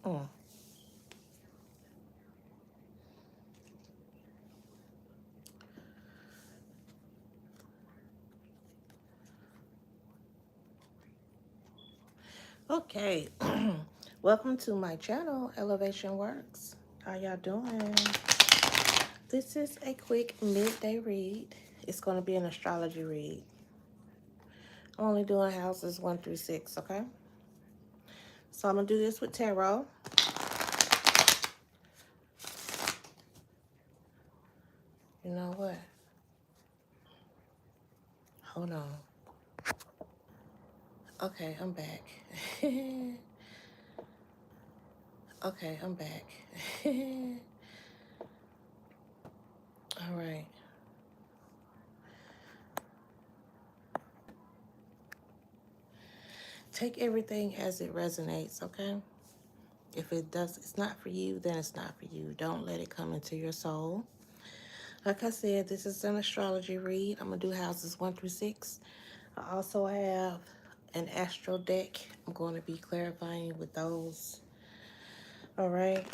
Mm. Okay. Welcome to my channel, Elevation Works. How y'all doing? This is a quick midday read. It's going to be an astrology read. I'm only doing houses 1 through 6, okay? So I'm going to do this with tarot. You know what? Hold on. Okay, I'm back. Okay, I'm back. All right. Take everything as it resonates, okay? If it does, it's not for you, then it's not for you. Don't let it come into your soul. Like I said, this is an astrology read. I'm going to do houses 1 through 6. I also have an astro deck. I'm going to be clarifying with those. All right.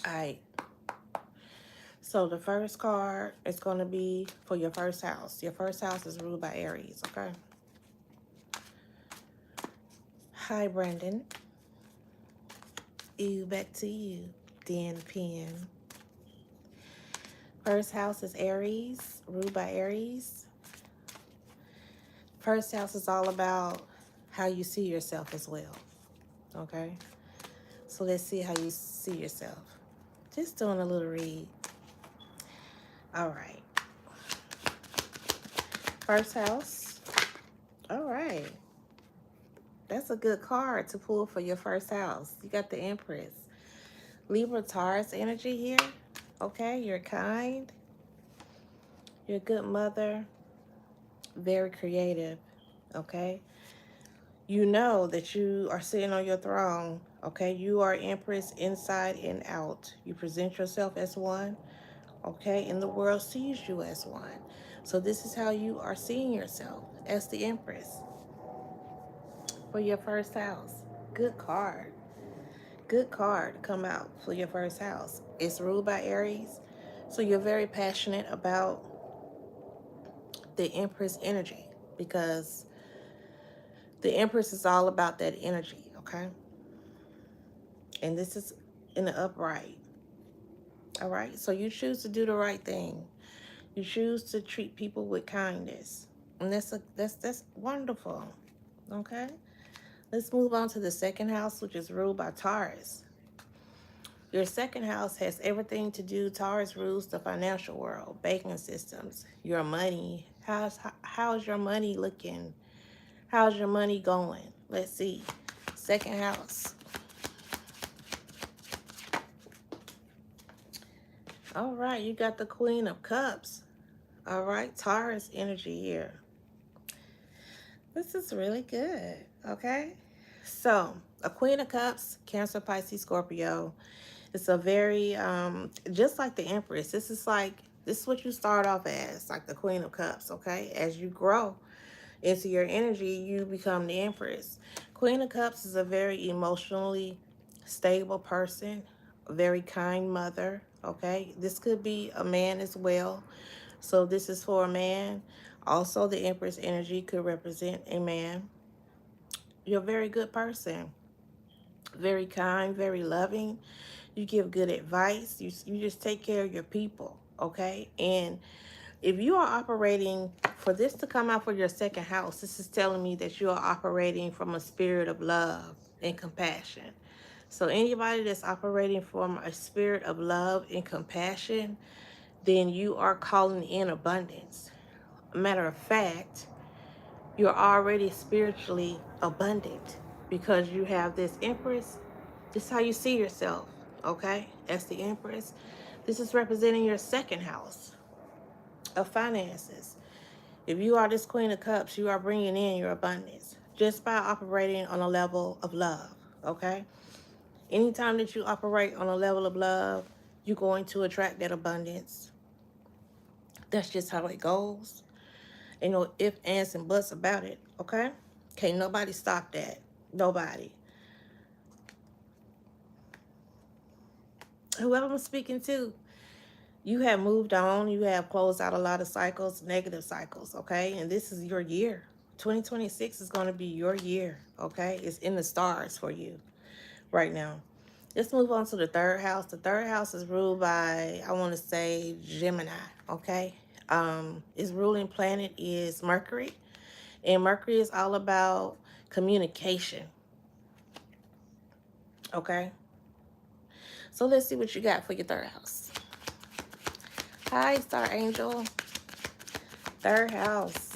All right. So the first card is going to be for your first house. Your first house is ruled by Aries, okay? Hi, Brandon. Back to you, Dan Penn. First house is Aries, ruled by Aries. First house is all about how you see yourself as well, okay? So let's see how you see yourself. Just doing a little read. All right. First house. All right. That's a good card to pull for your first house. You got the Empress. Libra Taurus energy here. Okay, you're kind. You're a good mother. Very creative. Okay. You know that you are sitting on your throne. Okay. You are Empress inside and out. You present yourself as one. Okay. And the world sees you as one. So this is how you are seeing yourself, as the Empress for your first house. Good card. Good card come out for your first house. It's ruled by Aries. So you're very passionate about the Empress energy because the Empress is all about that energy, okay? And this is in the upright. All right? So you choose to do the right thing. You choose to treat people with kindness. And that's wonderful. Okay? Let's move on to the second house, which is ruled by Taurus. Your second house has everything to do. Taurus rules the financial world, banking systems, your money. How's your money looking? How's your money going? Let's see. Second house. All right, you got the Queen of Cups. All right, Taurus energy here. This is really good, okay? So, a Queen of Cups, Cancer, Pisces, Scorpio. It's a very, just like the Empress, this is what you start off as, like the Queen of Cups, okay? As you grow into your energy, you become the Empress. Queen of Cups is a very emotionally stable person, a very kind mother, okay? This could be a man as well. So this is for a man. Also, the Empress energy could represent a man. You're a very good person, very kind, very loving. You give good advice. You just take care of your people, okay? And if you are operating, for this to come out for your second house, this is telling me that you are operating from a spirit of love and compassion. So anybody that's operating from a spirit of love and compassion, then you are calling in abundance. Matter of fact, you're already spiritually abundant because you have this Empress. This is how you see yourself, okay? As the Empress. This is representing your second house of finances. If you are this Queen of Cups, you are bringing in your abundance just by operating on a level of love, okay? Anytime that you operate on a level of love, you're going to attract that abundance. That's just how it goes. Ain't no ifs, ands, and buts about it, okay? Can't nobody stop that. Nobody. Whoever I'm speaking to, you have moved on. You have closed out a lot of cycles, negative cycles, okay? And this is your year. 2026 is going to be your year, okay? It's in the stars for you right now. Let's move on to the third house. The third house is ruled by, I want to say, Gemini, okay? Its ruling planet is Mercury. And Mercury is all about communication, okay? So let's see what you got for your third house. Hi, Star Angel. Third house.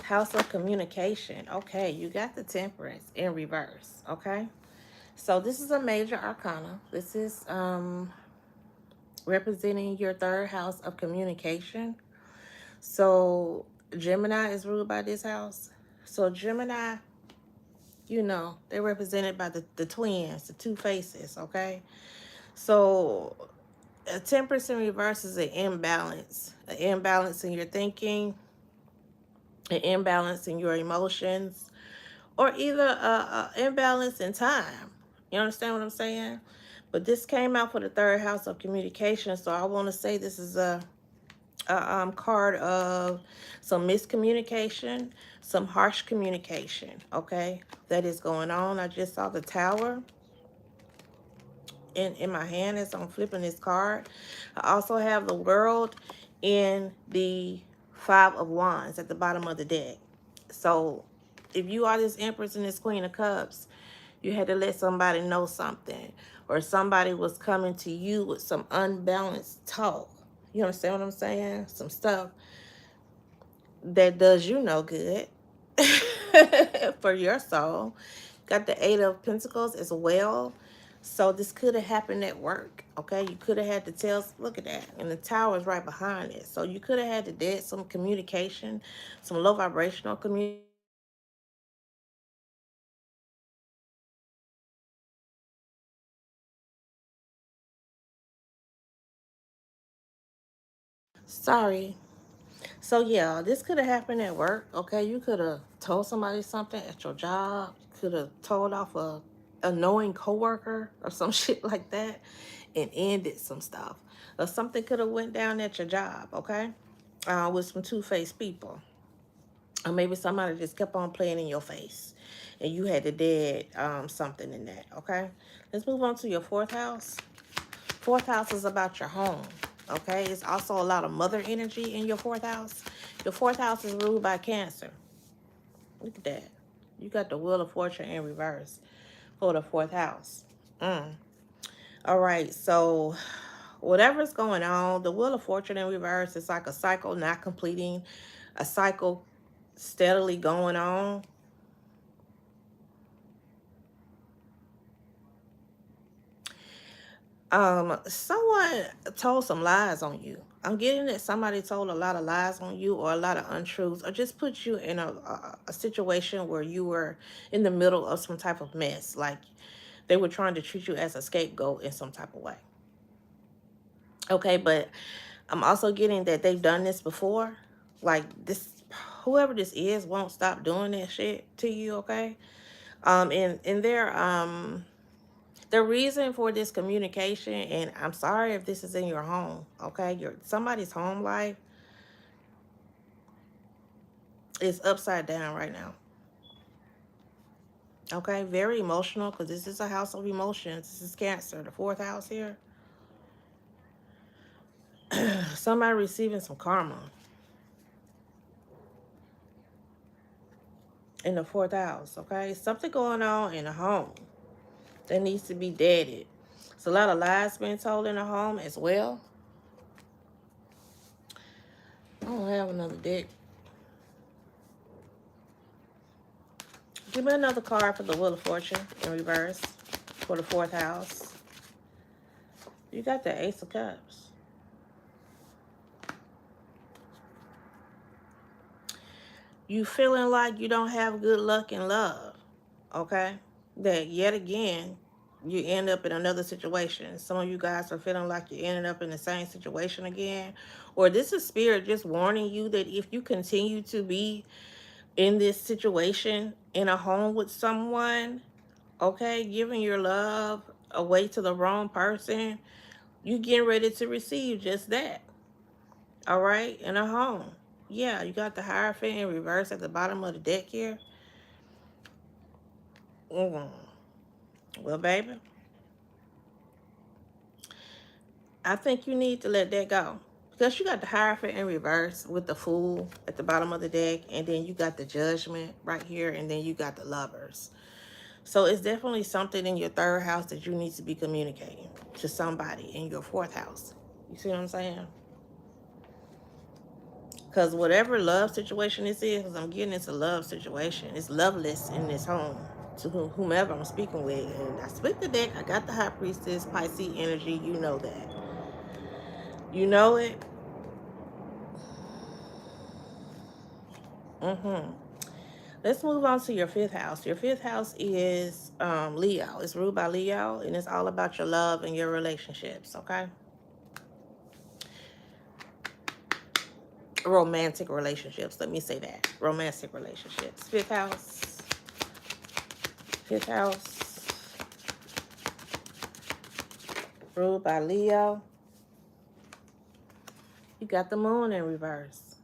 House of communication. Okay, you got the Temperance in reverse, okay? So this is a major arcana. This is representing your third house of communication. So Gemini is ruled by this house. So Gemini, you know, they're represented by the twins, the two faces, okay? So a Temperance in reverse is an imbalance in your thinking, an imbalance in your emotions, or either a imbalance in time. You understand what I'm saying? But this came out for the third house of communication, so I want to say this is a card of some miscommunication, some harsh communication, okay, that is going on. I just saw the Tower in my hand as I'm flipping this card. I also have the World in the Five of Wands at the bottom of the deck. So if you are this Empress and this Queen of Cups, you had to let somebody know something, or somebody was coming to you with some unbalanced talk. You understand what I'm saying? Some stuff that does you no good for your soul. Got the Eight of Pentacles as well. So this could have happened at work, okay? You could have had to tell, look at that, and the Tower is right behind it. So you could have had to dead some communication, some low vibrational communication. Sorry. So yeah, this could have happened at work, okay? You could have told somebody something at your job. Could have told off a annoying coworker or some shit like that and ended some stuff. Or something could have went down at your job, okay? With some two-faced people. Or maybe somebody just kept on playing in your face and you had to dead something in that, okay? Let's move on to your fourth house. Fourth house is about your home, okay? It's also a lot of mother energy in your fourth house. Your fourth house is ruled by Cancer. Look at that. You got the Wheel of Fortune in reverse for the fourth house. All right, so whatever's going on, the Wheel of Fortune in reverse is like a cycle not completing, a cycle steadily going on. Someone told some lies on you. I'm getting that somebody told a lot of lies on you, or a lot of untruths, or just put you in a situation where you were in the middle of some type of mess. Like they were trying to treat you as a scapegoat in some type of way. Okay, but I'm also getting that they've done this before. Like this, whoever this is won't stop doing that shit to you, okay? And the reason for this communication, and I'm sorry if this is in your home, okay? Somebody's home life is upside down right now. Okay, very emotional, because this is a house of emotions. This is Cancer, the fourth house here. Somebody receiving some karma in the fourth house, okay? Something going on in the home that needs to be deaded. It's a lot of lies being told in the home as well. I don't have another deck. Give me another card for the Wheel of Fortune in reverse for the 4th house. You got the Ace of Cups. You feeling like you don't have good luck in love, okay? That yet again, you end up in another situation. Some of you guys are feeling like you ended up in the same situation again. Or this is spirit just warning you that if you continue to be in this situation in a home with someone, okay, giving your love away to the wrong person, you getting ready to receive just that. All right, in a home. Yeah, you got the Hierophant in reverse at the bottom of the deck here. Mm. Well, baby, I think you need to let that go. Because you got the Hierophant in reverse with the Fool at the bottom of the deck, and then you got the Judgment right here, and then you got the Lovers. So it's definitely something in your 3rd house that you need to be communicating to somebody in your 4th house. You see what I'm saying? Because whatever love situation this is, because I'm getting into love situation, it's loveless in this home to whomever I'm speaking with. And I split the deck. I got the High Priestess, Pisces energy. You know that. You know it. Mm-hmm. Let's move on to your 5th house. Your 5th house is Leo. It's ruled by Leo, and it's all about your love and your relationships, okay? Romantic relationships. Let me say that. Romantic relationships. 5th house. 5th house. Ruled by Leo. You got the Moon in reverse.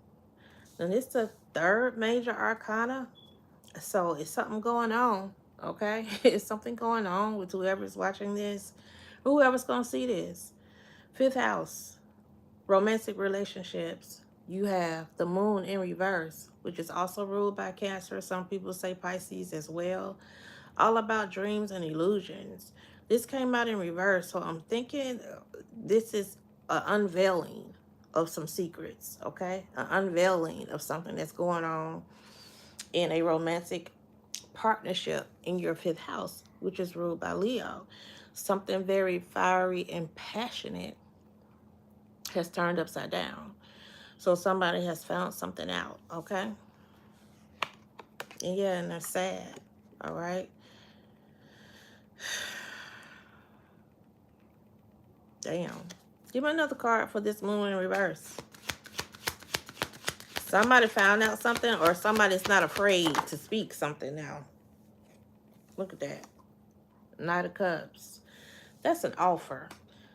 And it's the 3rd major arcana. So it's something going on, okay? It's something going on with whoever's watching this, whoever's going to see this. 5th house, romantic relationships. You have the Moon in reverse, which is also ruled by Cancer. Some people say Pisces as well. All about dreams and illusions. This came out in reverse, so I'm thinking this is an unveiling of some secrets, okay? An unveiling of something that's going on in a romantic partnership in your 5th house, which is ruled by Leo. Something very fiery and passionate has turned upside down. So somebody has found something out, okay? And yeah, and they're sad, all right? Damn. Give me another card for this Moon in reverse. Somebody found out something, or somebody's not afraid to speak something now. Look at that. Knight of Cups. That's an offer.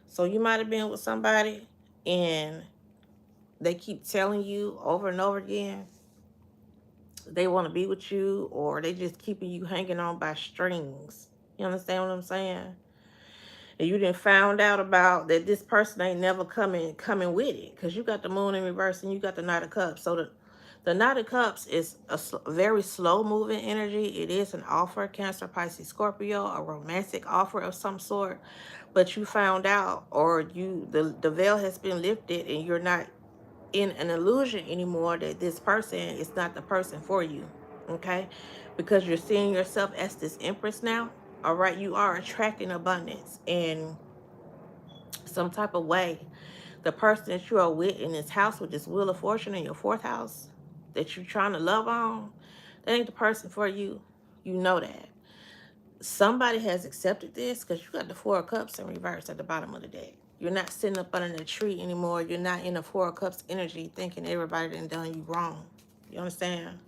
So you might have been with somebody and they keep telling you over and over again they want to be with you, or they just keeping you hanging on by strings. You understand what I'm saying? And you didn't found out about that this person ain't never coming with it, because you got the Moon in reverse and you got the Knight of Cups. So the Knight of Cups is a very slow moving energy. It is an offer, Cancer, Pisces, Scorpio, a romantic offer of some sort. But you found out, or the veil has been lifted, and you're not in an illusion anymore that this person is not the person for you, okay? Because you're seeing yourself as this Empress now, all right? You are attracting abundance in some type of way. The person that you are with in this house with this Wheel of Fortune in your 4th house that you're trying to love on, that ain't the person for you. You know that. Somebody has accepted this, because you got the 4 of Cups in reverse at the bottom of the deck. You're not sitting up under the tree anymore. You're not in the 4 of Cups energy thinking everybody done you wrong. You understand?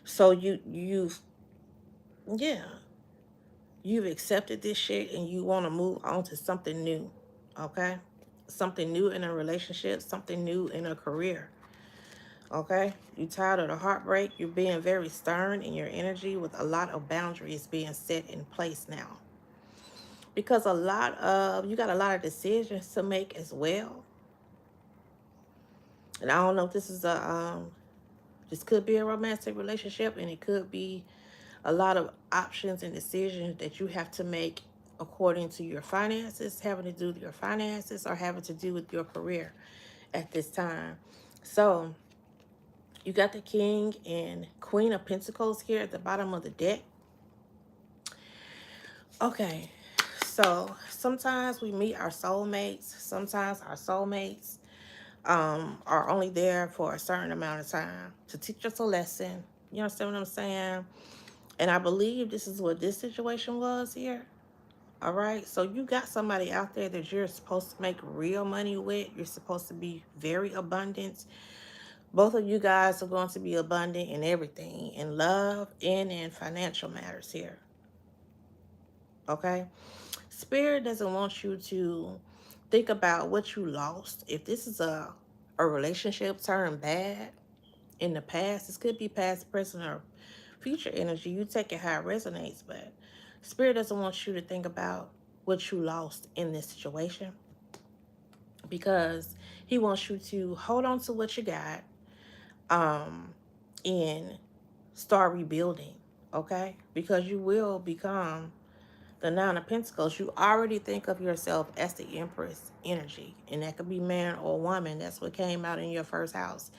So yeah, you've accepted this shit and you want to move on to something new, okay? Something new in a relationship, something new in a career, okay? You're tired of the heartbreak. You're being very stern in your energy with a lot of boundaries being set in place now. Because you got a lot of decisions to make as well. And I don't know if this is this could be a romantic relationship, and it could be a lot of options and decisions that you have to make according to your finances, having to do with your finances, or having to do with your career at this time. So you got the King and Queen of Pentacles here at the bottom of the deck. Okay, so sometimes we meet our soulmates. Sometimes our soulmates are only there for a certain amount of time to teach us a lesson. You understand what I'm saying? And I believe this is what this situation was here. All right, so you got somebody out there that you're supposed to make real money with. You're supposed to be very abundant. Both of you guys are going to be abundant in everything, in love and in financial matters here. Okay, Spirit doesn't want you to think about what you lost. If this is a relationship turned bad in the past, this could be past, present, or future energy. You take it how it resonates, but Spirit doesn't want you to think about what you lost in this situation, because he wants you to hold on to what you got, and start rebuilding. Okay, because you will become the Nine of Pentacles. You already think of yourself as the Empress energy, and that could be man or woman. That's what came out in your first house.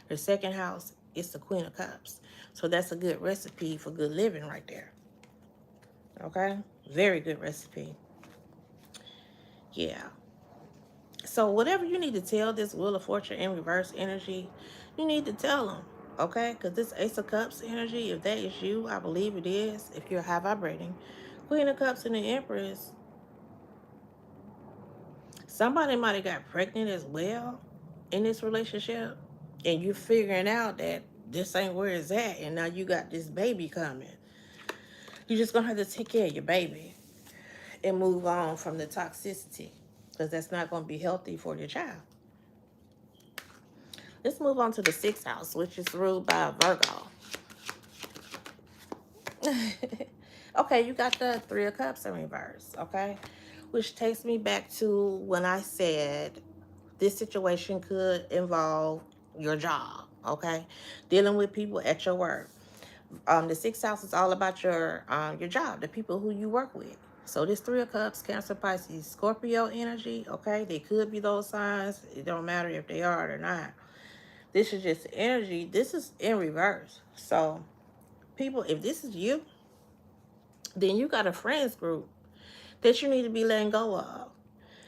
Your second house is the Queen of Cups. So that's a good recipe for good living right there. Okay? Very good recipe. Yeah. So whatever you need to tell this Wheel of Fortune in reverse energy, you need to tell them. Okay? Because this Ace of Cups energy, if that is you, I believe it is, if you're high vibrating. Queen of Cups and the Empress, somebody might have got pregnant as well in this relationship, and you figuring out that this ain't where it's at, and now you got this baby coming. You're just gonna have to take care of your baby and move on from the toxicity, because that's not gonna be healthy for your child. Let's move on to the sixth house, which is ruled by Virgo. Okay, you got the Three of Cups in reverse. Okay, which takes me back to when I said this situation could involve your job. Okay, dealing with people at your work. The sixth house is all about your job, the people who you work with. So this Three of Cups, Cancer, Pisces, Scorpio energy. Okay, they could be those signs. It don't matter if they are or not. This is just energy. This is in reverse. So people, if this is you, then you got a friends group that you need to be letting go of.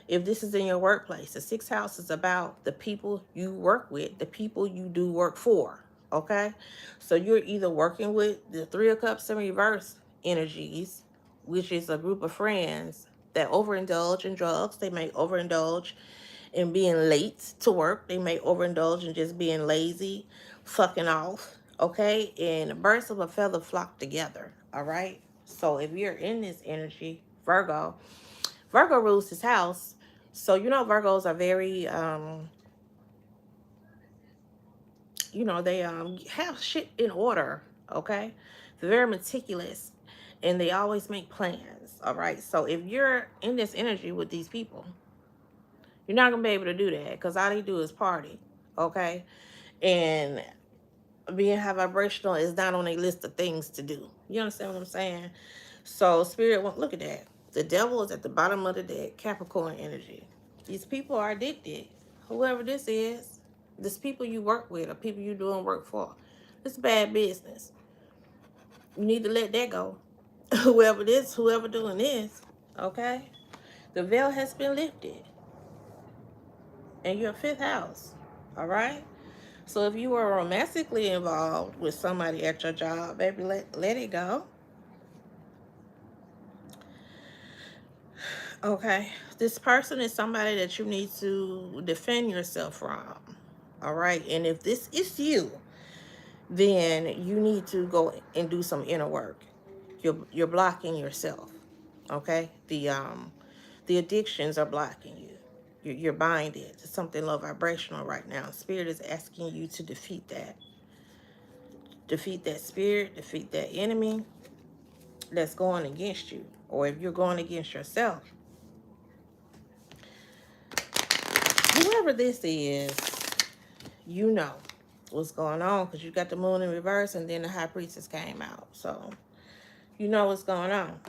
If this is in your workplace, the sixth house is about the people you work with, the people you do work for. Okay, so you're either working with the Three of Cups in reverse energies, which is a group of friends that overindulge in drugs. They may overindulge in being late to work. They may overindulge in just being lazy, fucking off. Okay, and birds of a feather flock together. All right, so if you're in this energy, Virgo rules his house. So, Virgos are very, they have shit in order, okay? They're very meticulous, and they always make plans, all right? So if you're in this energy with these people, you're not going to be able to do that, because all they do is party, okay? And being high vibrational is not on a list of things to do. You understand what I'm saying? So Spirit won't look at that. The devil is at the bottom of the deck, Capricorn energy. These people are addicted. Whoever this is, this people you work with or people you doing work for, it's bad business. You need to let that go. Whoever doing this, okay? The veil has been lifted. And your fifth house, all right? So if you are romantically involved with somebody at your job, baby, let it go. Okay, this person is somebody that you need to defend yourself from. All right, and if this is you, then you need to go and do some inner work. You're blocking yourself. Okay, the addictions are blocking you. You're binded to something low vibrational right now. Spirit is asking you to defeat that. Defeat that spirit. Defeat that enemy that's going against you, or if you're going against yourself. Whoever this is, you know what's going on, because you got the moon in reverse and then the high priestess came out. So you know what's going on.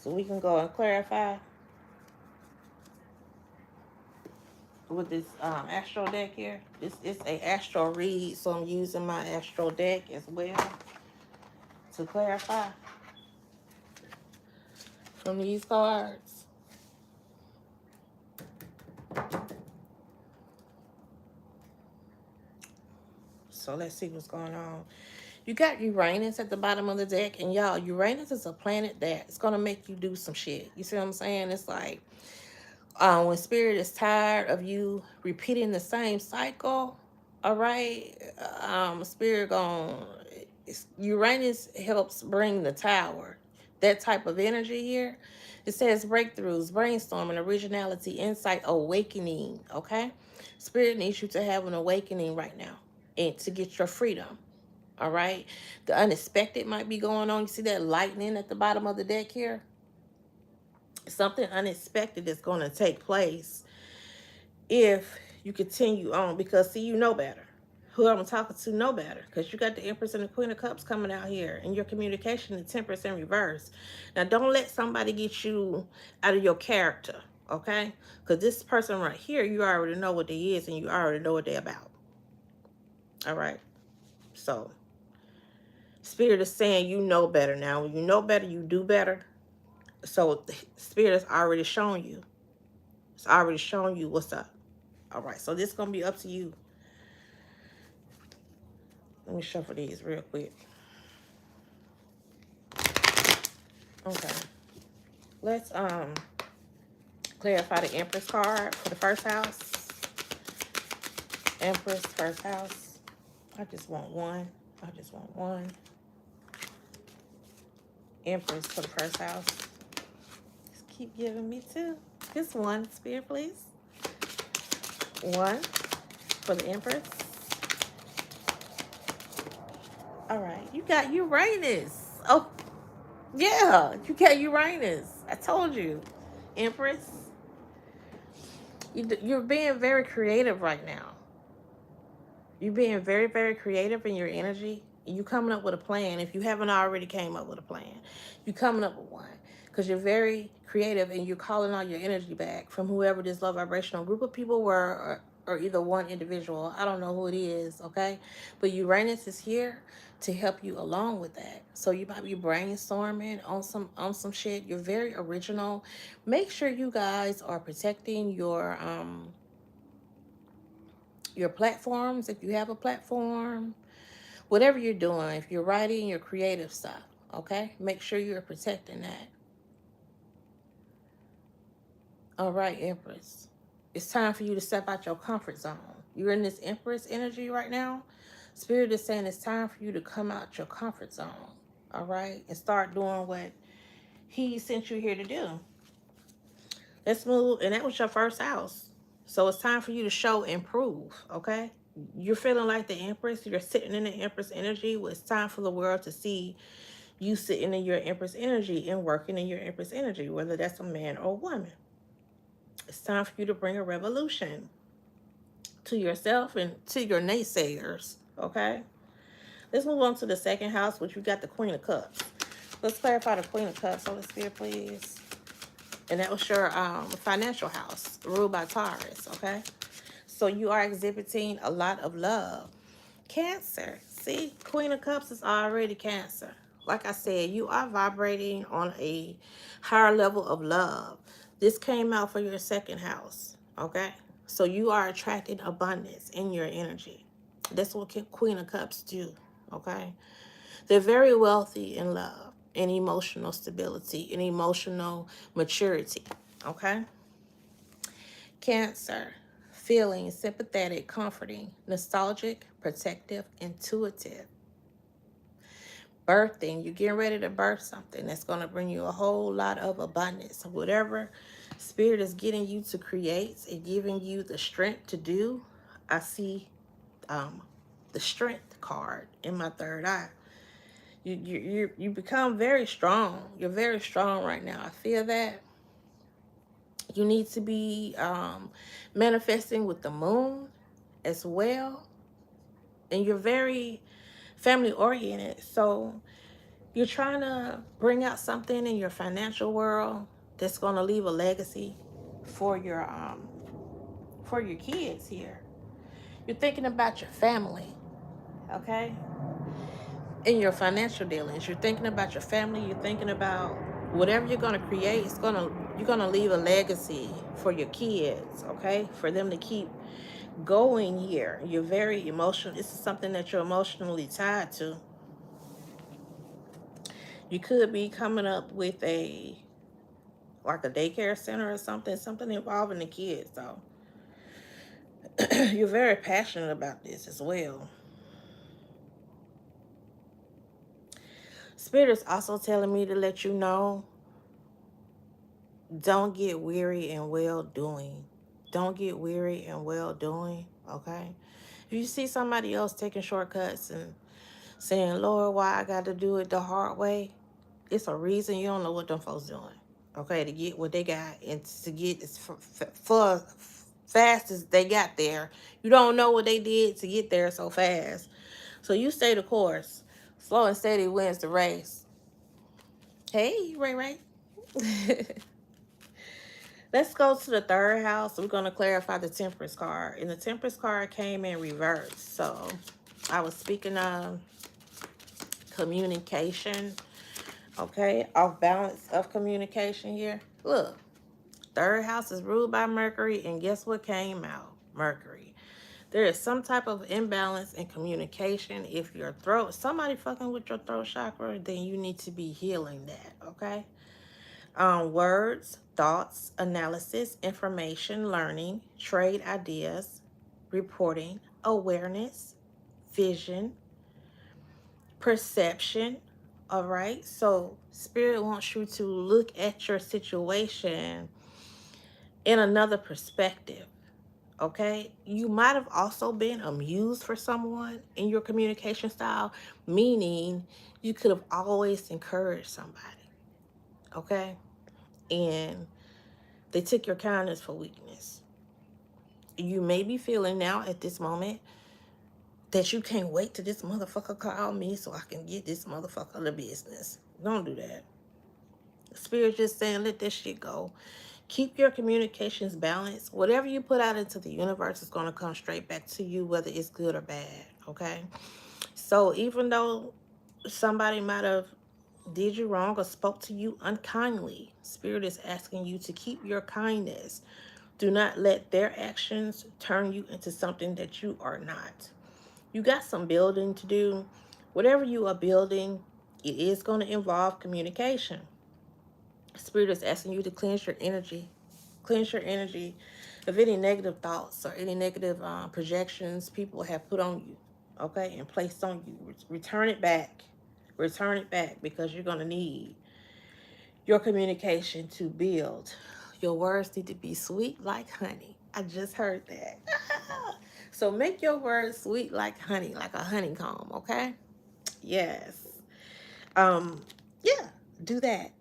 So we can go and clarify. with this astro deck here. This is a astro read, so I'm using my astro deck as well to clarify from these cards. So let's see what's going on. You got Uranus at the bottom of the deck, and y'all, Uranus is a planet that's gonna make you do some shit. You see what I'm saying? It's like when spirit is tired of you repeating the same cycle, all right, spirit gone. Uranus helps bring the tower, that type of energy here. It says breakthroughs, brainstorming, originality, insight, awakening. Okay, spirit needs you to have an awakening right now and to get your freedom. All right, the unexpected might be going on. You see that lightning at the bottom of the deck here? Something unexpected is going to take place if you continue on, because see, you know better. Who I'm talking to know better, because you got the Empress and the Queen of Cups coming out here, and your communication is Temperance in reverse. Now, don't let somebody get you out of your character, okay? Because this person right here, you already know what they is, and you already know what they're about. All right? So, Spirit is saying you know better now. When you know better, you do better. So, Spirit has already shown you. It's already shown you what's up. All right, so this is going to be up to you. Let me shuffle these real quick. Okay. Let's clarify the Empress card for the first house. Empress, first house. I just want one. I just want one. Empress for the first house. Just keep giving me two. Just one, Spirit, please. One for the Empress. All right. You got Uranus. Oh, yeah. You got Uranus. I told you. Empress. You're being very creative right now. You're being very, very creative in your energy. You coming up with a plan. If you haven't already came up with a plan, you coming up with one. Because you're very creative and you're calling all your energy back from whoever this low vibrational group of people were, or either one individual. I don't know who it is, okay? But Uranus is here to help you along with that. So you might be brainstorming on some shit. You're very original. Make sure you guys are protecting your platforms, if you have a platform, whatever you're doing, if you're writing your creative stuff, okay? Make sure you're protecting that. All right, Empress. It's time for you to step out your comfort zone. You're in this Empress energy right now. Spirit is saying it's time for you to come out your comfort zone, all right? And start doing what he sent you here to do. Let's move, and that was your first house. So it's time for you to show and prove, okay? You're feeling like the Empress. You're sitting in the Empress energy. Well, it's time for the world to see you sitting in your Empress energy and working in your Empress energy, whether that's a man or a woman. It's time for you to bring a revolution to yourself and to your naysayers, okay? Let's move on to the second house, which we got the Queen of Cups. Let's clarify the Queen of Cups. Holy Spirit, please. And that was your financial house, ruled by Taurus, okay? So you are exhibiting a lot of love. Cancer. See, Queen of Cups is already Cancer. Like I said, you are vibrating on a higher level of love. This came out for your second house, okay? So you are attracting abundance in your energy. That's what Queen of Cups do, okay? They're very wealthy in love and emotional stability and emotional maturity, okay? Cancer, feeling sympathetic, comforting, nostalgic, protective, intuitive. Birthing, you're getting ready to birth something that's going to bring you a whole lot of abundance. So whatever Spirit is getting you to create and giving you the strength to do, I see the strength card in my third eye. You become very strong. You're very strong right now. I feel that. You need to be manifesting with the moon as well. And you're very family oriented. So you're trying to bring out something in your financial world that's going to leave a legacy for for your kids here. You're thinking about your family, okay? In your financial dealings, you're thinking about your family. You're thinking about whatever you're gonna create. You're gonna leave a legacy for your kids, okay? For them to keep going here. You're very emotional. This is something that you're emotionally tied to. You could be coming up with like a daycare center or something involving the kids. So you're very passionate about this as well. Spirit is also telling me to let you know, don't get weary in well doing. Don't get weary in well doing, okay? If you see somebody else taking shortcuts and saying, Lord, why I got to do it the hard way? It's a reason. You don't know what them folks doing, okay, to get what they got and to get as fast as they got there. You don't know what they did to get there so fast. So you stay the course. Slow and steady wins the race. Hey, Ray Ray. Let's go to the third house. We're going to clarify the Temperance card. And the Temperance card came in reverse. So I was speaking of communication. Okay, off balance of communication here. Look, third house is ruled by Mercury. And guess what came out? Mercury. There is some type of imbalance in communication. If your throat, somebody fucking with your throat chakra, then you need to be healing that, okay? Words, thoughts, analysis, information, learning, trade ideas, reporting, awareness, vision, perception. All right. So Spirit wants you to look at your situation in another perspective. Okay. You might have also been amused for someone in your communication style, meaning you could have always encouraged somebody. Okay. And they took your kindness for weakness. You may be feeling now at this moment that you can't wait till this motherfucker call me so I can get this motherfucker the business. Don't do that. Spirit just saying, let this shit go. Keep your communications balanced. Whatever you put out into the universe is going to come straight back to you, whether it's good or bad. Okay? So even though somebody might have did you wrong or spoke to you unkindly, Spirit is asking you to keep your kindness. Do not let their actions turn you into something that you are not. You got some building to do. Whatever you are building, it is going to involve communication. Spirit is asking you to cleanse your energy. Cleanse your energy of any negative thoughts or any negative projections people have put on you, okay, and placed on you. Return it back. Return it back, because you're going to need your communication to build. Your words need to be sweet like honey. I just heard that. So make your words sweet like honey, like a honeycomb, okay? Yes. Yeah, do that.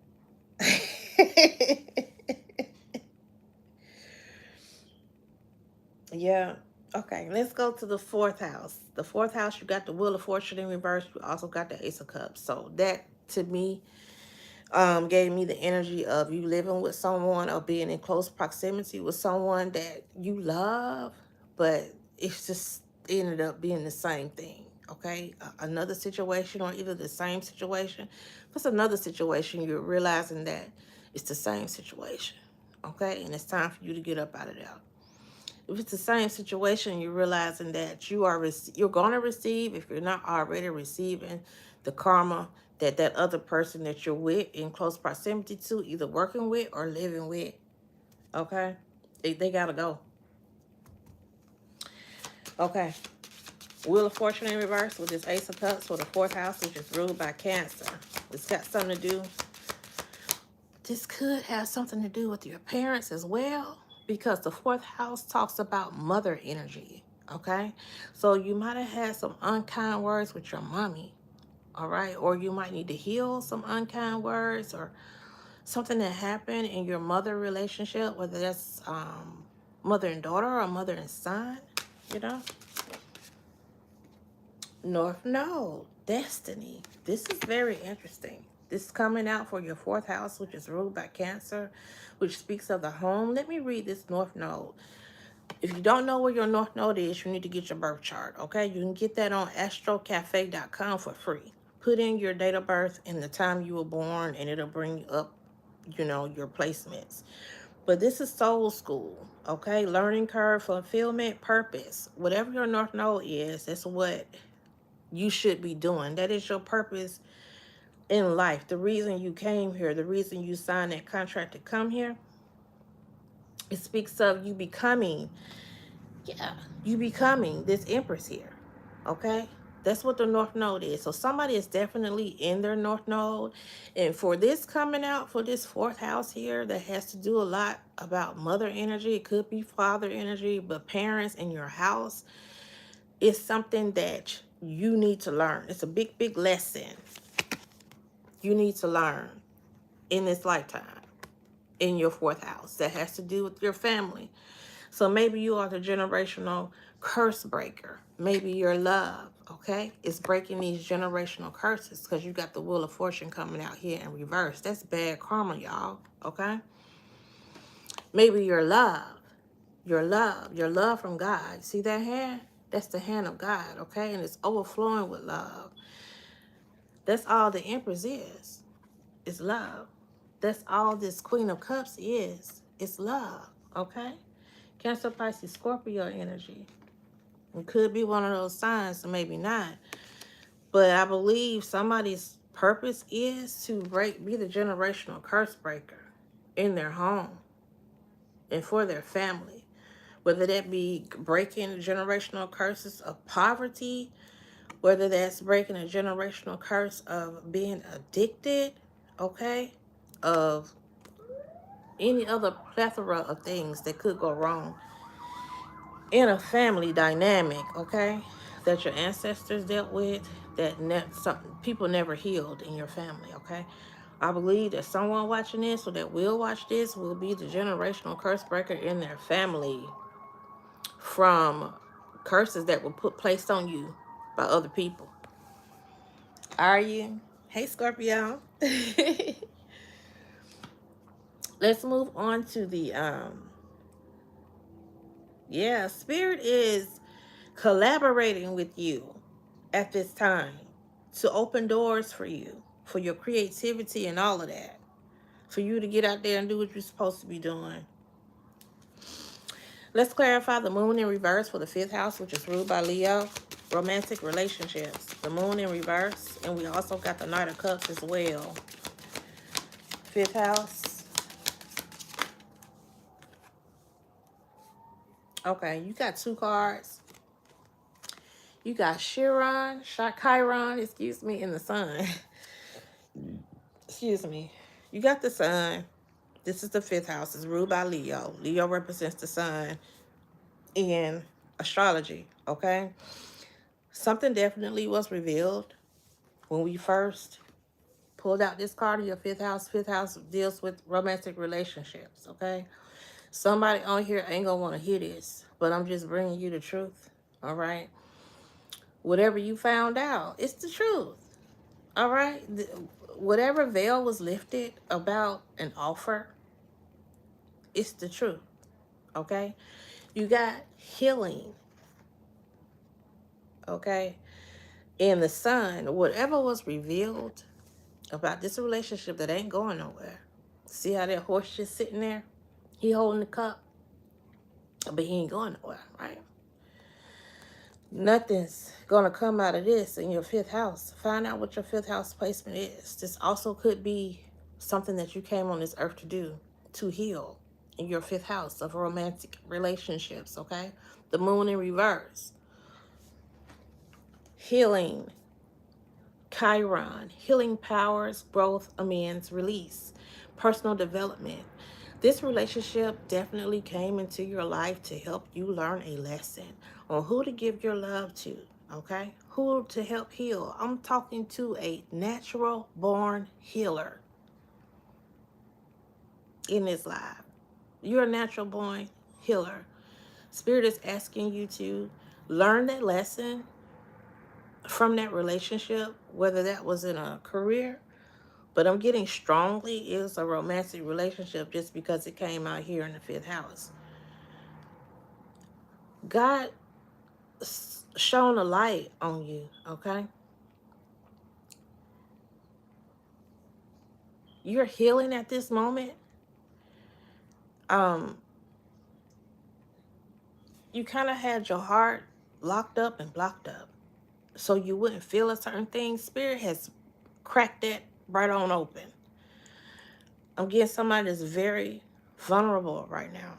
Yeah. Okay, let's go to the fourth house. The fourth house, you got the Wheel of Fortune in reverse. You also got the Ace of Cups. So that, to me, gave me the energy of you living with someone or being in close proximity with someone that you love, but it's just ended up being the same thing. Okay, another situation, or either the same situation. If it's another situation, you're realizing that it's the same situation. Okay, and it's time for you to get up out of there. If it's the same situation, you're realizing that you're going to receive, if you're not already receiving, the karma that other person that you're with in close proximity to, either working with or living with, okay? They got to go. Okay. Wheel of Fortune in reverse with this Ace of Cups for the fourth house, which is ruled by Cancer. It's got something to do. This could have something to do with your parents as well, because the fourth house talks about mother energy, okay? So you might have had some unkind words with your mommy, all right? Or you might need to heal some unkind words or something that happened in your mother relationship, whether that's mother and daughter or mother and son, you know? North Node, destiny. This is very interesting. This is coming out for your fourth house, which is ruled by Cancer, which speaks of the home. Let me read this North Node. If you don't know where your North Node is, you need to get your birth chart, okay? You can get that on astrocafe.com for free. Put in your date of birth and the time you were born, and it'll bring up, your placements. But this is soul school, okay? Learning curve, fulfillment, purpose. Whatever your North Node is, that's what you should be doing. That is your purpose in life. The reason you came here, the reason you signed that contract to come here, it speaks of you becoming, you becoming this empress here, okay? That's what the North Node is. So somebody is definitely in their North Node. And for this coming out, for this fourth house here, that has to do a lot about mother energy. It could be father energy, but parents in your house is something that you need to learn. It's a big, big lesson you need to learn in this lifetime in your fourth house that has to do with your family. So maybe you are the generational curse breaker. Maybe your love, okay, is breaking these generational curses because you got the Wheel of Fortune coming out here in reverse. That's bad karma, y'all, okay? Maybe your love from God. See that hand? That's the hand of God, okay? And it's overflowing with love. That's all the Empress is love. That's all this Queen of Cups is. It's love, okay? Cancer, Pisces, Scorpio energy. It could be one of those signs, or maybe not. But I believe somebody's purpose is to be the generational curse breaker in their home and for their family. Whether that be breaking generational curses of poverty, whether that's breaking a generational curse of being addicted, okay, of any other plethora of things that could go wrong in a family dynamic, okay, that your ancestors dealt with, that some people never healed in your family, okay. I believe that someone watching this or that will watch this will be the generational curse breaker in their family from curses that were placed on you by other people. Are you? Hey, Scorpio. Let's move on to the Spirit is collaborating with you at this time to open doors for you, for your creativity and all of that, for you to get out there and do what you're supposed to be doing. Let's clarify the moon in reverse for the fifth house, which is ruled by Leo. Romantic relationships. The moon in reverse. And we also got the Knight of Cups as well. Fifth house. Okay, you got two cards. You got Chiron, excuse me, and the Sun. Excuse me. You got the Sun. This is the fifth house. It's ruled by Leo. Leo represents the Sun in astrology, okay? Something definitely was revealed when we first pulled out this card of your fifth house. Fifth house deals with romantic relationships, okay? Somebody on here ain't gonna want to hear this, but I'm just bringing you the truth, all right? Whatever you found out, it's the truth, all right? Whatever veil was lifted about an offer, it's the truth, okay? You got healing, okay? In the Sun, whatever was revealed about this relationship that ain't going nowhere. See how that horse just sitting there? He holding the cup, but he ain't going nowhere, right? Nothing's gonna come out of this in your fifth house. Find out what your fifth house placement is. This also could be something that you came on this earth to do, to heal in your fifth house of romantic relationships, okay? The moon in reverse. Healing. Chiron. Healing powers, growth, amends, release. Personal development. This relationship definitely came into your life to help you learn a lesson on who to give your love to, okay? Who to help heal. I'm talking to a natural born healer in this life. You're a natural born healer. Spirit is asking you to learn that lesson from that relationship, whether that was in a career, but I'm getting strongly is a romantic relationship just because it came out here in the fifth house. God shone a light on you, okay? You're healing at this moment. Um, you kind of had your heart locked up and blocked up, so you wouldn't feel a certain thing. Spirit has cracked that right on open. I'm getting somebody that's very vulnerable right now.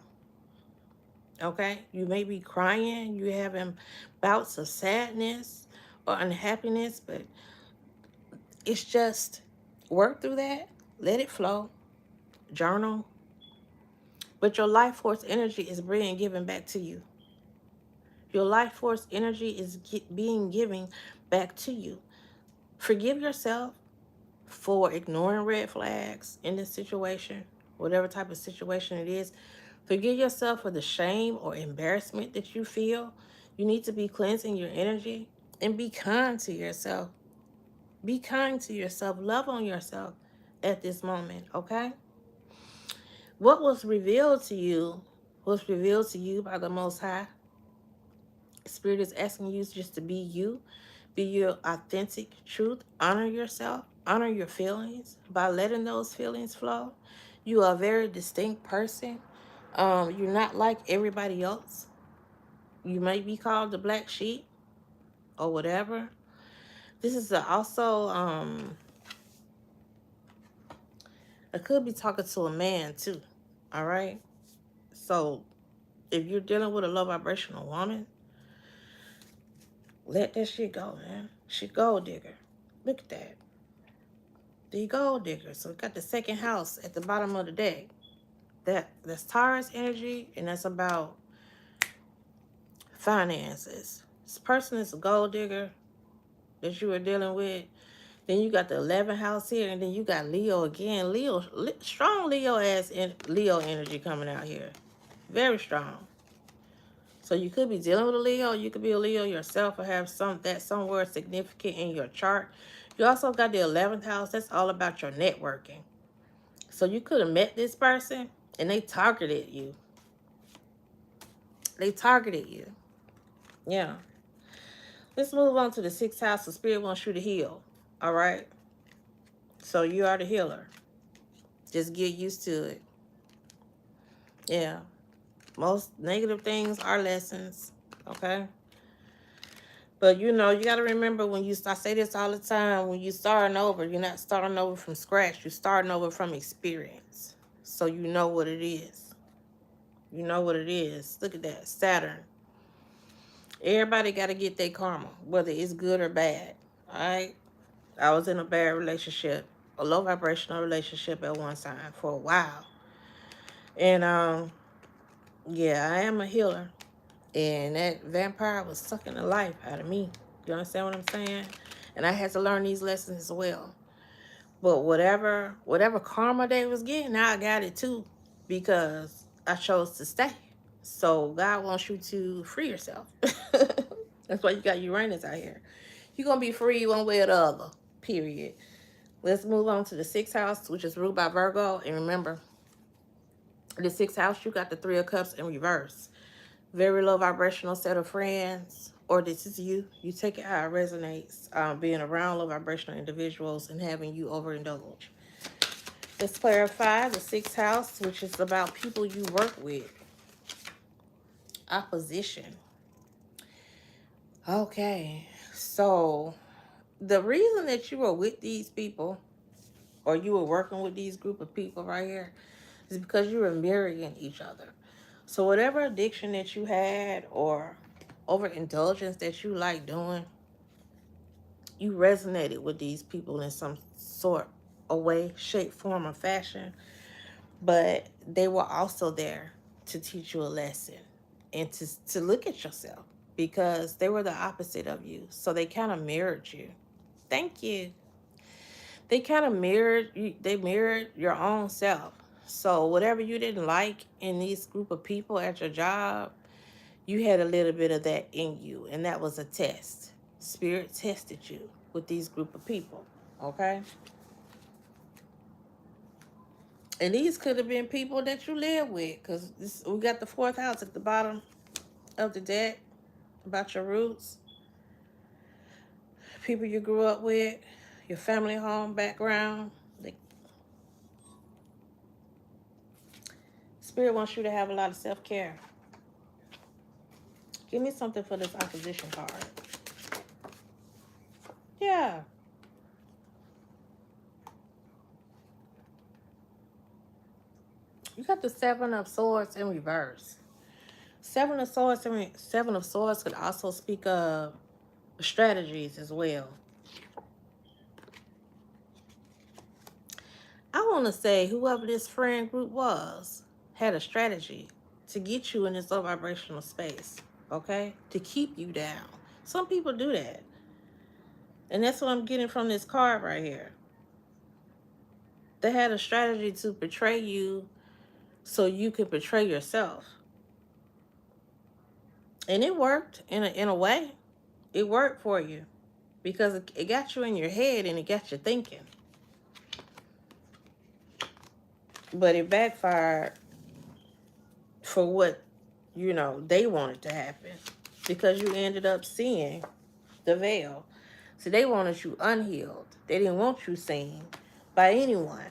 Okay? You may be crying, you having bouts of sadness or unhappiness, but it's just work through that, let it flow, journal. But your life force energy is being given back to you. Your life force energy is being given back to you. Forgive yourself for ignoring red flags in this situation, whatever type of situation it is. Forgive yourself for the shame or embarrassment that you feel. You need to be cleansing your energy and be kind to yourself. Be kind to yourself. Love on yourself at this moment, okay? What was revealed to you was revealed to you by the Most High. Spirit is asking you just to be you, be your authentic truth, honor yourself, honor your feelings by letting those feelings flow. You are a very distinct person. You're not like everybody else. You may be called the black sheep or whatever. This is also, I could be talking to a man too. All right. So if you're dealing with a low vibrational woman, let that shit go, man. She gold digger. Look at that. The gold digger. So we got the second house at the bottom of the deck. That's Taurus energy, and that's about finances. This person is a gold digger that you are dealing with. Then you got the 11th house here, and then you got Leo again. Strong Leo energy coming out here. Very strong. So you could be dealing with a Leo. You could be a Leo yourself or have that somewhere significant in your chart. You also got the 11th house. That's all about your networking. So you could have met this person and they targeted you. They targeted you. Yeah. Let's move on to the 6th house. The spirit wants you to heal. All right. So you are the healer. Just get used to it. Yeah. Most negative things are lessons. Okay. But you know, you got to remember when I say this all the time, when you starting over, you're not starting over from scratch. You're starting over from experience. So you know what it is. You know what it is. Look at that. Saturn. Everybody got to get their karma, whether it's good or bad. All right. I was in a bad relationship, a low vibrational relationship at one time for a while. And yeah, I am a healer. And that vampire was sucking the life out of me. You understand what I'm saying? And I had to learn these lessons as well. But whatever karma they was getting, now I got it too. Because I chose to stay. So God wants you to free yourself. That's why you got Uranus out here. You're going to be free one way or the other. Period. Let's move on to the 6th house, which is ruled by Virgo. And remember, the 6th house, you got the 3 of Cups in reverse. Very low vibrational set of friends, or this is you. You take it how it resonates, being around low vibrational individuals and having you overindulge. Let's clarify the 6th house, which is about people you work with. Opposition. Okay, so the reason that you were with these people, or you were working with these group of people right here, is because you were mirroring each other. So whatever addiction that you had or overindulgence that you like doing, you resonated with these people in some sort of way, shape, form, or fashion. But they were also there to teach you a lesson and to look at yourself because they were the opposite of you. So they kind of mirrored you. Thank you. They kind of mirrored you. They mirrored your own self. So whatever you didn't like in these group of people at your job, you had a little bit of that in you, and that was a test. Spirit tested you with these group of people, okay? And these could have been people that you live with, because we got the 4th house at the bottom of the deck about your roots, people you grew up with, your family home background. The Spirit wants you to have a lot of self-care. Give me something for this opposition card. Yeah. You got the Seven of Swords in reverse. Seven of Swords could also speak of strategies as well. I want to say whoever this friend group was had a strategy to get you in this low vibrational space, okay? To keep you down. Some people do that. And that's what I'm getting from this card right here. They had a strategy to betray you so you could betray yourself. And it worked in a way. It worked for you because it got you in your head and it got you thinking. But it backfired for what, they wanted to happen because you ended up seeing the veil. So they wanted you unhealed. They didn't want you seen by anyone.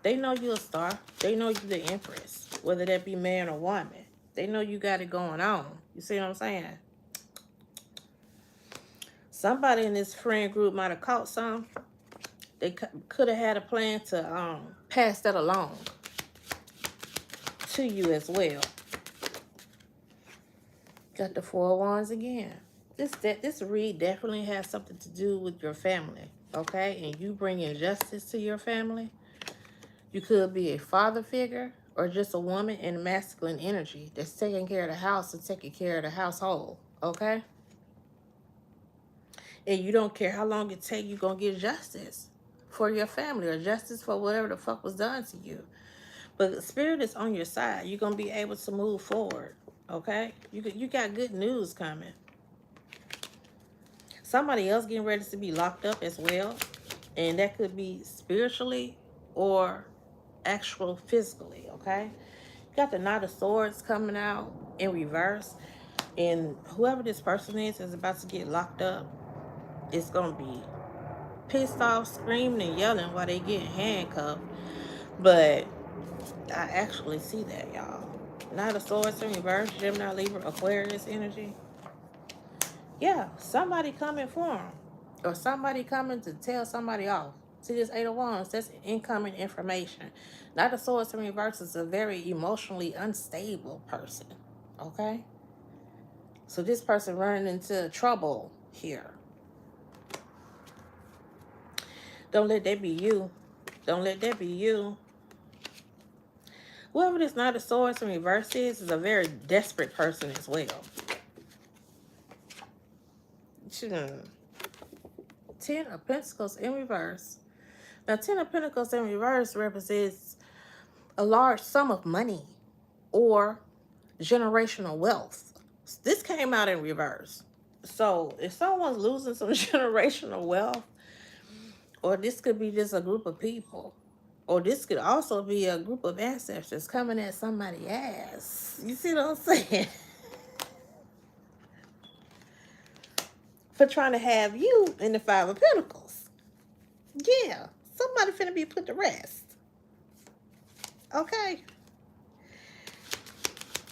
They know you're a star. They know you're the empress, whether that be man or woman. They know you got it going on. You see what I'm saying? Somebody in this friend group might have caught some. They could have had a plan to pass that along to you as well. Got the Four of Wands again. This read definitely has something to do with your family, okay? And you bringing justice to your family. You could be a father figure or just a woman in masculine energy that's taking care of the house and taking care of the household, okay? And you don't care how long it takes, you're going to get justice for your family or justice for whatever the fuck was done to you. But the Spirit is on your side. You're going to be able to move forward, okay? You got good news coming. Somebody else getting ready to be locked up as well. And that could be spiritually or actual physically, okay? You got the Knight of Swords coming out in reverse. And whoever this person is about to get locked up. It's going to be pissed off, screaming and yelling while they get handcuffed. But I actually see that, y'all. Knight of Swords in reverse, Gemini, Libra, Aquarius energy. Yeah, somebody coming for them. Or somebody coming to tell somebody off. See this Eight of Wands, that's incoming information. Knight of Swords in reverse is a very emotionally unstable person. Okay? So this person running into trouble here. Don't let that be you. Don't let that be you. Whoever this Knight of Swords in reverse is a very desperate person as well. Ten of Pentacles in reverse. Now, Ten of Pentacles in reverse represents a large sum of money or generational wealth. This came out in reverse. So if someone's losing some generational wealth, or this could be just a group of people, or this could also be a group of ancestors coming at somebody's ass. You see what I'm saying? For trying to have you in the Five of Pentacles. Yeah, somebody finna be put to rest. Okay.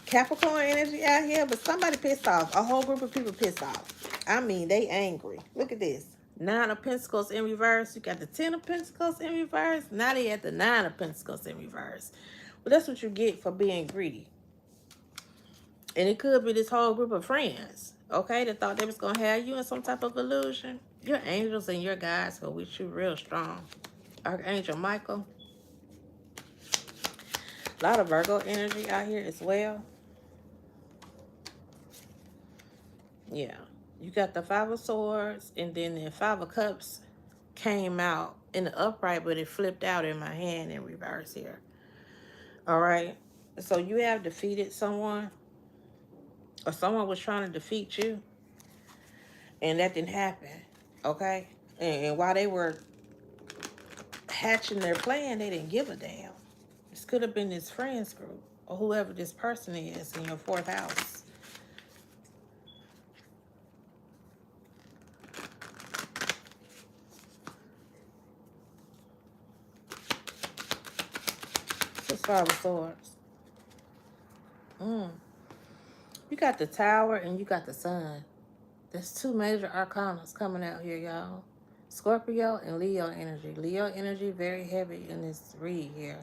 Capricorn energy out here, but somebody pissed off. A whole group of people pissed off. I mean, they angry. Look at this. Nine of Pentacles in reverse. You got the Ten of Pentacles in reverse. Now they at the Nine of Pentacles in reverse. Well, that's what you get for being greedy. And it could be this whole group of friends, okay, that thought they was going to have you in some type of illusion. Your angels and your guides go with you real strong. Archangel Michael. A lot of Virgo energy out here as well. Yeah. You got the Five of Swords, and then the Five of Cups came out in the upright, but it flipped out in my hand in reverse here. All right. So you have defeated someone, or someone was trying to defeat you, and that didn't happen. Okay. And while they were hatching their plan, they didn't give a damn. This could have been this friends group or whoever this person is in your fourth house. Five of Swords. You got the Tower and you got the Sun. There's two major arcanas coming out here, y'all. Scorpio and Leo energy. Leo energy very heavy in this read here.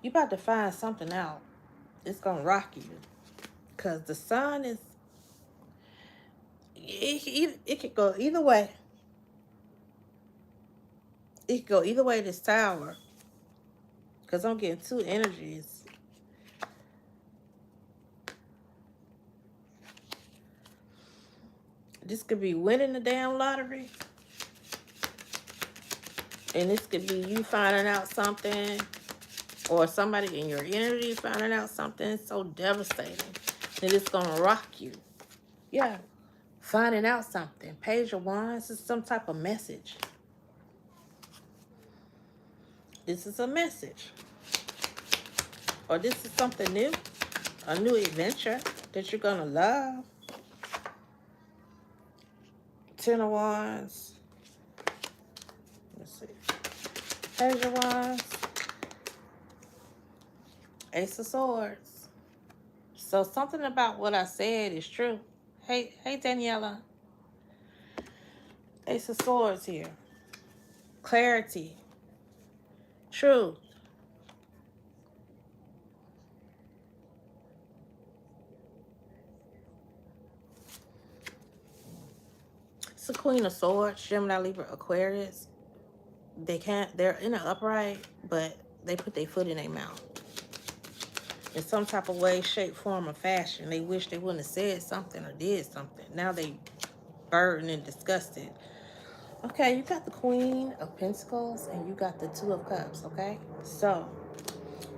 You about to find something out. It's gonna rock you. Because the Sun is... It could go either way. It could go either way, this Tower. Because I'm getting two energies. This could be winning the damn lottery. And this could be you finding out something, or somebody in your energy finding out something so devastating that it's going to rock you. Yeah. Finding out something. Page of Wands is some type of message. This is a message. Or this is something new. A new adventure that you're going to love. Ten of Wands. Let's see. Page of Wands. Ace of Swords. So something about what I said is true. Hey Daniela. Ace of Swords here. Clarity. Truth. It's the Queen of Swords, Gemini, Libra, Aquarius. They're in an upright, but they put their foot in their mouth. In some type of way, shape, form, or fashion. They wish they wouldn't have said something or did something. Now they burdened and disgusted. Okay, you got the Queen of Pentacles and you got the Two of Cups, okay? So,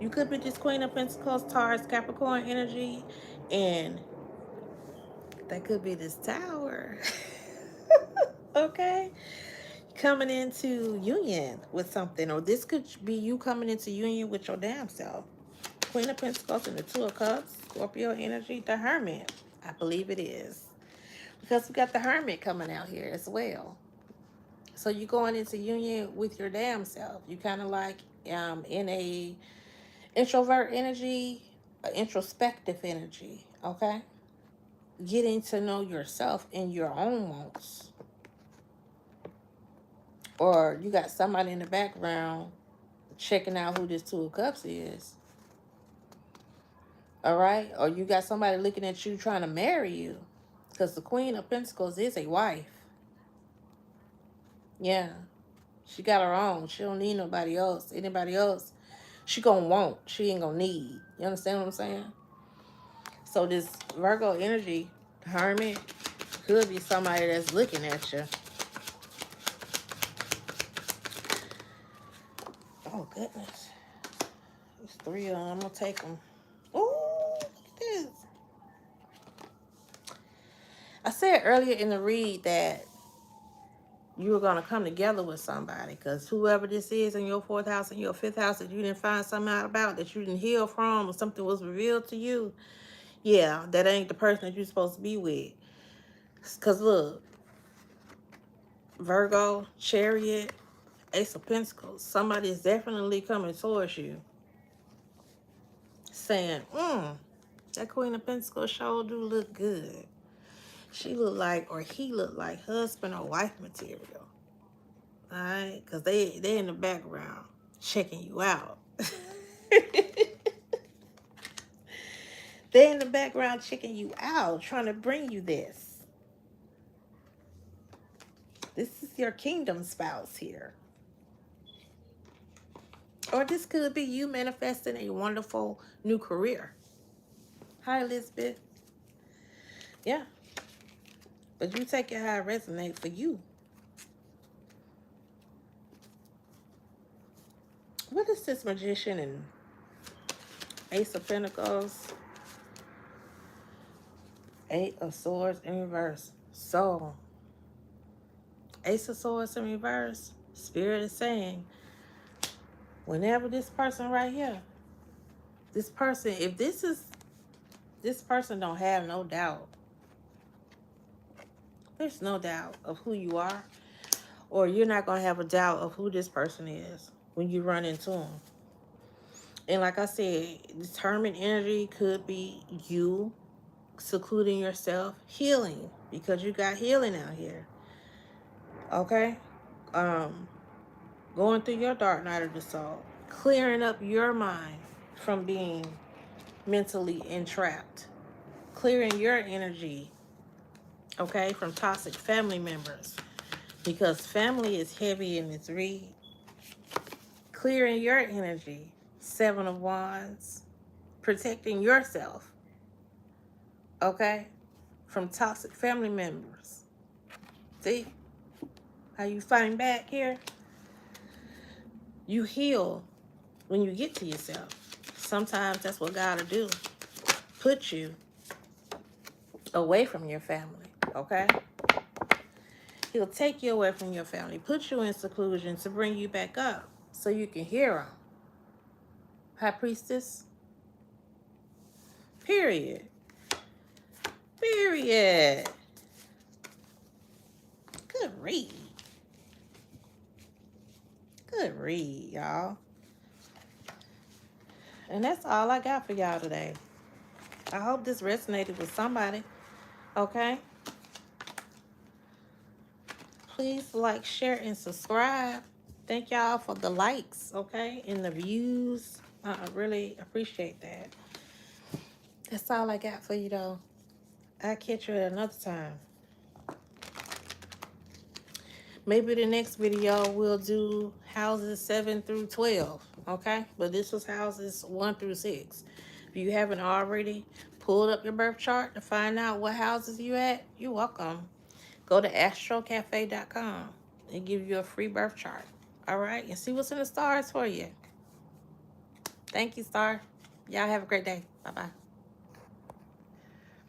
you could be this Queen of Pentacles, Taurus, Capricorn energy, and that could be this Tower. Okay? Coming into union with something, or this could be you coming into union with your damn self. Queen of Pentacles and the Two of Cups, Scorpio energy, the Hermit. I believe it is. Because we got the Hermit coming out here as well. So you're going into union with your damn self. You kind of like in a introvert energy, introspective energy, okay? Getting to know yourself and your own wants. Or you got somebody in the background checking out who this Two of Cups is. All right? Or you got somebody looking at you trying to marry you. Because the Queen of Pentacles is a wife. Yeah. She got her own. She don't need nobody else. Anybody else, she gonna want. She ain't gonna need. You understand what I'm saying? So this Virgo energy, Hermit, could be somebody that's looking at you. Oh, goodness. There's three of them. I'm going to take them. Ooh, look at this. I said earlier in the read that you were going to come together with somebody, because whoever this is in your fourth house and your fifth house that you didn't find something out about, that you didn't heal from, or something was revealed to you, yeah, that ain't the person that you're supposed to be with. Because look, Virgo, Chariot, Ace of Pentacles, somebody is definitely coming towards you saying, that Queen of Pentacles sure do look good. She look like, or he look like husband or wife material. Alright? Because they in the background checking you out. They in the background checking you out, trying to bring you this. This is your kingdom spouse here. Or this could be you manifesting a wonderful new career. Hi, Elizabeth. Yeah. But you take it how it resonates for you. What is this Magician and Ace of Pentacles? Eight of Swords in reverse. So, Ace of Swords in reverse. Spirit is saying, whenever this person right here, this person, if this person don't have no doubt. There's no doubt of who you are. Or you're not going to have a doubt of who this person is when you run into them. And like I said, determined energy could be you secluding yourself, healing, because you got healing out here. Okay? Um, Going through your dark night of the soul, clearing up your mind from being mentally entrapped, clearing your energy, okay, from toxic family members, because family is heavy in this read. Clearing your energy, Seven of Wands, protecting yourself, okay, from toxic family members. See how you fighting back here? You heal when you get to yourself. Sometimes that's what God will do. Put you away from your family, okay? He'll take you away from your family, put you in seclusion to bring you back up so you can hear him. High Priestess. Period. Period. Good read. Good read, y'all. And that's all I got for y'all today. I hope this resonated with somebody, okay? Please like, share, and subscribe. Thank y'all for the likes, okay, and the views. I really appreciate that. That's all I got for you, though. I'll catch you at another time. Maybe the next video we'll do houses 7 through 12, okay? But this was houses 1 through 6. If you haven't already pulled up your birth chart to find out what houses you at, you're welcome. Go to astrocafe.com and give you a free birth chart, all right? And see what's in the stars for you. Thank you, Star. Y'all have a great day. Bye-bye.